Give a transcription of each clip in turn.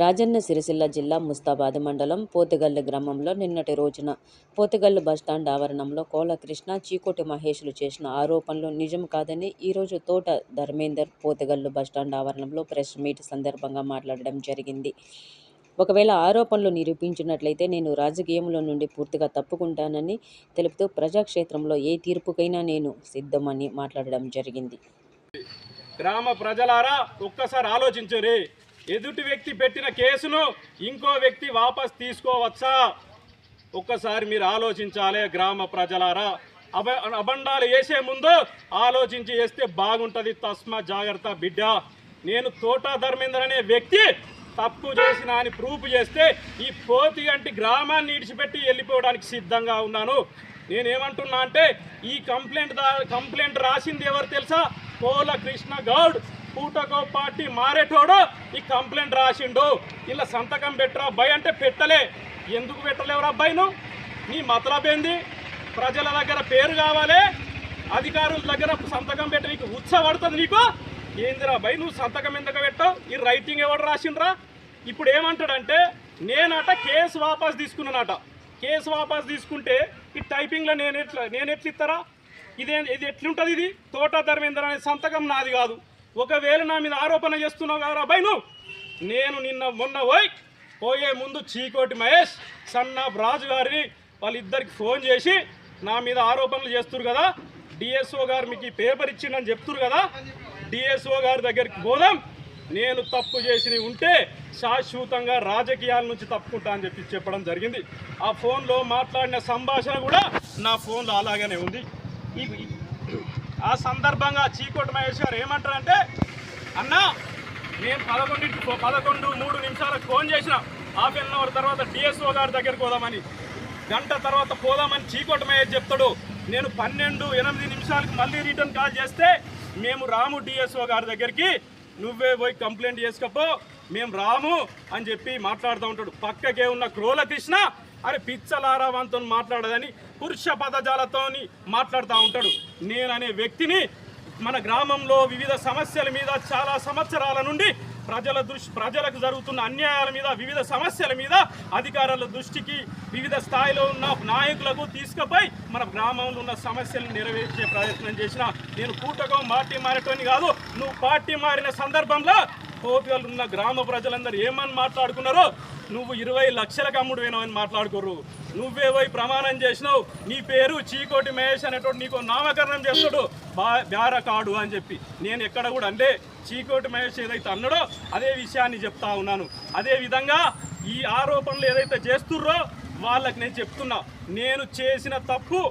రాజన్న సిరిసిల్ల జిల్లా ముస్తాబాద్ మండలం పోతుగల్లు గ్రామంలో నిన్నటి రోజున పోతుగల్లు బస్టాండ్ ఆవరణంలో కోల కృష్ణ, చీకోటి మహేష్లు చేసిన ఆరోపణలు నిజం కాదని ఈరోజు తోట ధర్మేందర్ పోతుగల్లు బస్టాండ్ ఆవరణంలో ప్రెస్ మీట్ సందర్భంగా మాట్లాడడం జరిగింది. ఒకవేళ ఆరోపణలు నిరూపించినట్లయితే నేను రాజకీయంలో నుండి పూర్తిగా తప్పుకుంటానని తెలుపుతూ ప్రజాక్షేత్రంలో ఏ తీర్పుకైనా నేను సిద్ధమని మాట్లాడడం జరిగింది. గ్రామ ప్రజలారా ఒక్కసారి ఆలోచించరే, ఎదుటి వ్యక్తి పెట్టిన కేసును ఇంకో వ్యక్తి వాపస్ తీసుకోవచ్చా? ఒక్కసారి మీరు ఆలోచించాలి. గ్రామ ప్రజలారా, అబండాలు వేసే ముందు ఆలోచించి వేస్తే బాగుంటుంది. తస్మా జాగ్రత్త బిడ్డ. నేను తోటా ధర్మేందర్ అనే వ్యక్తి తప్పు చేసిన అని ప్రూఫ్ చేస్తే ఈ పోతిగంటి గ్రామాన్ని ఇడిచిపెట్టి వెళ్ళిపోవడానికి సిద్ధంగా ఉన్నాను. నేనేమంటున్నా అంటే ఈ కంప్లైంట్ రాసింది ఎవరు తెలుసా? కోల కృష్ణ గౌడ్. పూటకో పార్టీ మారేటోడు ఈ కంప్లైంట్ రాసిండు. ఇలా సంతకం పెట్టరా అబ్బాయి అంటే పెట్టలే. ఎందుకు పెట్టలేవురా అబ్బాయి? నువ్వు నీ మతలబ్ ఏంది? ప్రజల దగ్గర పేరు కావాలి, అధికారుల దగ్గర సంతకం పెట్టి నీకు ఉత్సపడుతుంది. నీకు ఏందిరా అబ్బాయి, నువ్వు సంతకం ఎందుకు పెట్టావు? ఈ రైటింగ్ ఎవడు రాసిండ్రా? ఇప్పుడు ఏమంటాడంటే నేనట కేసు వాపస్ తీసుకున్నానట. కేసు వాపస్ తీసుకుంటే ఈ టైపింగ్లో నేను ఎట్లా ఇస్తారా? ఇది ఎట్లుంటుంది? ఇది తోటా ధర్మేందర్ అనే సంతకం నాది కాదు. ఒకవేళ నా మీద ఆరోపణ చేస్తున్నావు కదా అబ్బాయి నువ్వు, నేను మొన్న పోయే ముందు చీకోటి మహేష్, సన్నాఫ్ రాజు గారిని వాళ్ళిద్దరికి ఫోన్ చేసి నా మీద ఆరోపణలు చేస్తున్నారు కదా, డిఎస్ఓ గారు మీకు ఈ పేపర్ ఇచ్చిండని చెప్తున్నారు కదా, డిఎస్ఓ గారి దగ్గరికి పోదాం, నేను తప్పు చేసి ఉంటే శాశ్వతంగా రాజకీయాల నుంచి తప్పుకుంటా అని చెప్పడం జరిగింది. ఆ ఫోన్లో మాట్లాడిన సంభాషణ కూడా నా ఫోన్లో అలాగనే ఉంది. ఆ సందర్భంగా చీకోటి మహేష్ గారు ఏమంటారంటే, అన్నా నేను 11:03 ఫోన్ చేసిన, హాఫ్ అన్ అవర్ తర్వాత డిఎస్ఓ గారి దగ్గరికి పోదామని, గంట తర్వాత పోదామని చీకోటి మహేష్ చెప్తాడు. నేను 12:08 మళ్ళీ రిటర్న్ కాల్ చేస్తే మేము రాము డిఎస్ఓ గారి దగ్గరికి, నువ్వే పోయి కంప్లైంట్ చేసుకపో, మేము రాము అని చెప్పి మాట్లాడుతూ ఉంటాడు. పక్కకే ఉన్న కోల కృష్ణ అరే పిచ్చలారా వంతో మాట్లాడదని పురుష పదజాలతో మాట్లాడుతూ ఉంటాడు. నేననే వ్యక్తిని మన గ్రామంలో వివిధ సమస్యల మీద చాలా సంవత్సరాల నుండి ప్రజలకు జరుగుతున్న అన్యాయాల మీద, వివిధ సమస్యల మీద అధికారుల దృష్టికి వివిధ స్థాయిలో ఉన్న నాయకులకు తీసుకుపోయి మన గ్రామంలో ఉన్న సమస్యలను నెరవేర్చే ప్రయత్నం చేసిన నేను కూటకం పార్టీ మారేటోని కాదు. నువ్వు పార్టీ మారిన సందర్భంలో పోతుగల్లు ఉన్న గ్రామ ప్రజలందరూ ఏమని మాట్లాడుకున్నారో, నువ్వు 20 లక్షలకు అమ్ముడువేనావని మాట్లాడుకోరు. నువ్వే పోయి ప్రమాణం చేసినావు, నీ పేరు చీకోటి మహేష్ అనేటోడు నీకు నామకరణం చేస్తాడు బ్యారకాడు అని చెప్పి. నేను ఎక్కడ కూడా అంటే చీకోటి మహేష్ ఏదైతే అన్నాడో అదే విషయాన్ని చెప్తా ఉన్నాను. అదేవిధంగా ఈ ఆరోపణలు ఏదైతే చేస్తుర్రో వాళ్ళకి నేను చెప్తున్నా, నేను చేసిన తప్పు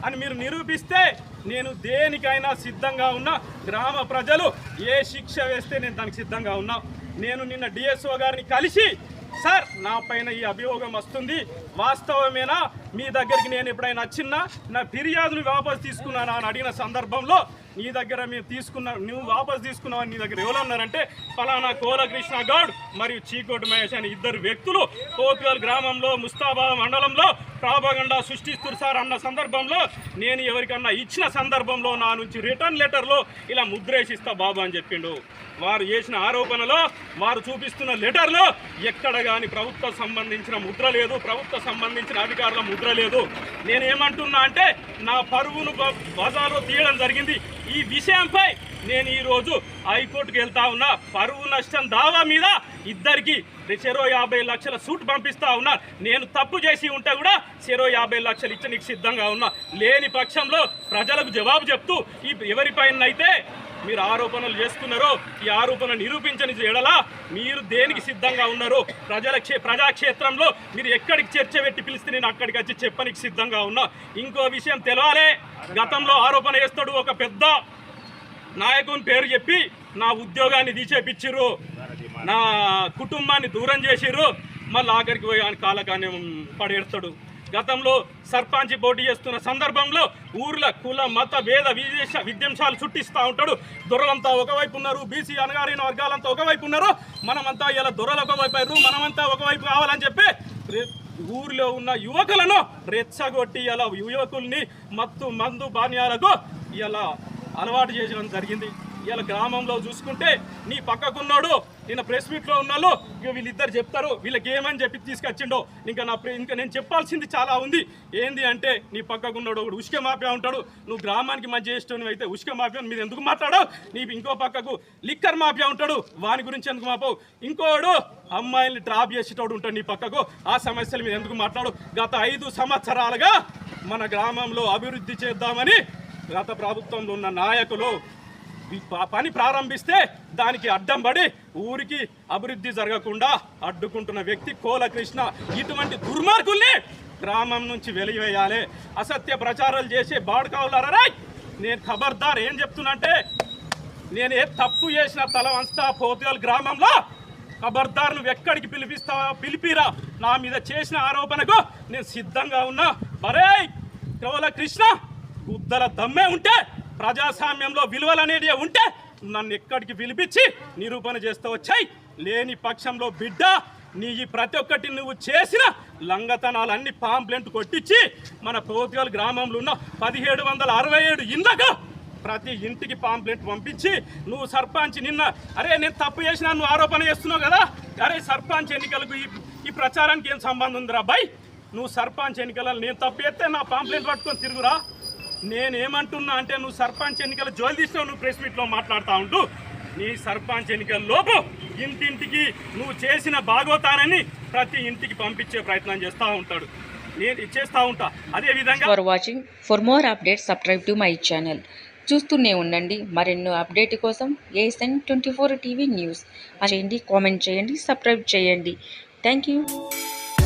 అని మీరు నిరూపిస్తే నేను దేనికైనా సిద్ధంగా ఉన్నా. గ్రామ ప్రజలు ఏ శిక్ష వేస్తే నేను దానికి సిద్ధంగా ఉన్నా. నేను నిన్న డిఎస్ఓ గారిని కలిసి, సార్ నా పైన ఈ అభియోగం వస్తుంది, వాస్తవమేనా? మీ దగ్గరికి నేను ఎప్పుడైనా వచ్చినా నా ఫిర్యాదును వాపస్ తీసుకున్నానా అని అడిగిన సందర్భంలో, నీ దగ్గర మేము నువ్వు వాపస్ తీసుకున్నావని నీ దగ్గర ఎవరన్నారంటే ఫలానా కోల కృష్ణ గౌడ్ మరియు చీకోటి మహేష్ అని 2 వ్యక్తులు పోతుగల్ గ్రామంలో ముస్తాబాద్ మండలంలో ప్రాపగండా సృష్టిస్తారు సార్ అన్న సందర్భంలో, నేను ఎవరికన్నా ఇచ్చిన సందర్భంలో నా నుంచి రిటర్న్ లెటర్లో ఇలా ముద్రేసిస్తా బాబు అని చెప్పిండు. వారు చేసిన ఆరోపణలో, వారు చూపిస్తున్న లెటర్లో ఎక్కడ కానీ ప్రభుత్వ సంబంధించిన ముద్ర లేదు, ప్రభుత్వ సంబంధించిన అధికారుల ముద్ర లేదు. నేనేమంటున్నా అంటే నా పరువును బజార్లో తీయడం జరిగింది. ఈ విషయంపై నేను ఈరోజు హైకోర్టుకు వెళ్తా ఉన్నా. పరువు నష్టం దావా మీద ఇద్దరికి 50 లక్షల సూట్ పంపిస్తా ఉన్నా. నేను తప్పు చేసి ఉంటే కూడా 50 లక్షలు ఇచ్చి నీకు సిద్ధంగా ఉన్నా. లేని పక్షంలో ప్రజలకు జవాబు చెప్తూ ఎవరిపైన అయితే మీరు ఆరోపణలు చేస్తున్నారో ఈ ఆరోపణ నిరూపించని ఎడలా మీరు దేనికి సిద్ధంగా ఉన్నారో ప్రజాక్షేత్రంలో మీరు ఎక్కడికి చర్చ పెట్టి పిలిస్తే నేను అక్కడికి వచ్చి చెప్పనికి సిద్ధంగా ఉన్నా. ఇంకో విషయం తెలవాలి, గతంలో ఆరోపణ చేస్తాడు ఒక పెద్ద నాయకుని పేరు చెప్పి నా ఉద్యోగాన్ని తీసేపిచ్చిర్రు, నా కుటుంబాన్ని దూరం చేసిర్రు, మళ్ళీ ఆఖరికి పోయి ఆయన కాలకాన్ని పడేస్తాడు. గతంలో సర్పంచ్ పోటీ చేస్తున్న సందర్భంలో ఊర్ల కుల మత భేద విద్యాంశాలు చుట్టిస్తూ ఉంటాడు. దొరలంతా ఒకవైపు ఉన్నారు, బీసీ అనగారిన వర్గాలంతా ఒకవైపు ఉన్నారు, మనమంతా ఇలా దొరలు ఒకవైపు అయ్యారు, మనమంతా ఒకవైపు కావాలని చెప్పి ఊరిలో ఉన్న యువకులను రెచ్చగొట్టి ఇలా యువకుల్ని మందు పానీయాలకు ఇలా అలవాటు చేయడం జరిగింది. ఇలా గ్రామంలో చూసుకుంటే నీ పక్కకున్నాడు నిన్న ప్రెస్ మీట్లో ఉన్నాళ్ళు ఇక వీళ్ళిద్దరు చెప్తారు వీళ్ళకి ఏమని చెప్పి తీసుకొచ్చిండో. ఇంకా నేను చెప్పాల్సింది చాలా ఉంది. ఏంది అంటే నీ పక్కకున్నాడు ఒకడు ఉష్క మాఫియా ఉంటాడు. నువ్వు గ్రామానికి మంచి చేసేటోని అయితే ఉష్క మాఫియా మీద ఎందుకు మాట్లాడావు? నీ ఇంకో పక్కకు లిక్కర్ మాఫియా ఉంటాడు, వాని గురించి ఎందుకు మాపావు? ఇంకోడు అమ్మాయిల్ని డ్రాప్ చేసేటోడు ఉంటాడు నీ పక్కకు, ఆ సమస్యల మీద ఎందుకు మాట్లాడు? గత 5 సంవత్సరాలుగా మన గ్రామంలో అభివృద్ధి చేద్దామని గత ప్రభుత్వంలో ఉన్న నాయకులు పని ప్రారంభిస్తే దానికి అడ్డం పడి ఊరికి అభివృద్ధి జరగకుండా అడ్డుకుంటున్న వ్యక్తి కోల కృష్ణ. ఇటువంటి దుర్మార్గుల్ని గ్రామం నుంచి వెలివేయాలి. అసత్య ప్రచారాలు చేసే బాడుకావులారా, నేను ఖబర్దార్ ఏం చెప్తున్నంటే, నేను ఏ తప్పు చేసిన తల వంచుతా పోతుగల్ గ్రామంలో. ఖబర్దార్ నువ్వు ఎక్కడికి పిలిపిరా, నా మీద చేసిన ఆరోపణకు నేను సిద్ధంగా ఉన్నా. బరే కోల కృష్ణ, గుద్దల దమ్మే ఉంటే, ప్రజాస్వామ్యంలో విలువలు అనేవి ఉంటే నన్ను ఎక్కడికి పిలిపించి నిరూపణ చేస్తూ వచ్చాయి. లేని పక్షంలో బిడ్డ నీ ప్రతి ఒక్కటి నువ్వు చేసిన లంగతనాలన్నీ పాంప్లెంట్ కొట్టించి మన పోతుగల్ గ్రామంలో ఉన్న 1767 ఇళ్ళకు ప్రతి ఇంటికి పాంప్లెంట్ పంపించి నువ్వు సర్పంచ్ అరే నేను తప్పు చేసినా నువ్వు ఆరోపణ చేస్తున్నావు కదా, అరే సర్పంచ్ ఎన్నికలకు ఈ ప్రచారానికి ఏం సంబంధం ఉందిరా బై? నువ్వు సర్పంచ్ ఎన్నికలలో నేను తప్పు చేస్తే నా పాంప్లెంట్ పట్టుకొని తిరుగురా. నేనేమంటున్నా అంటే, నువ్వు సర్పంచ్ ఎన్నికల జోలి తీసినావు, నువ్వు ప్రెస్ మీట్లో మాట్లాడుతూ ఉంటూ నీ సర్పంచ్ ఎన్నికల లోపు ఇంటింటికి నువ్వు చేసిన భాగోతానని ప్రతి ఇంటికి పంపించే ప్రయత్నం చేస్తూ ఉంటాడు, నేను ఇచ్చేస్తూ ఉంటా. అదేవిధంగా for watching, for more updates subscribe to my channel. చూస్తూనే ఉండండి మరెన్నో అప్డేట్ కోసం ASN 24 టీవీ న్యూస్. చేయండి, కామెంట్ చేయండి, సబ్స్క్రైబ్ చేయండి. Thank you.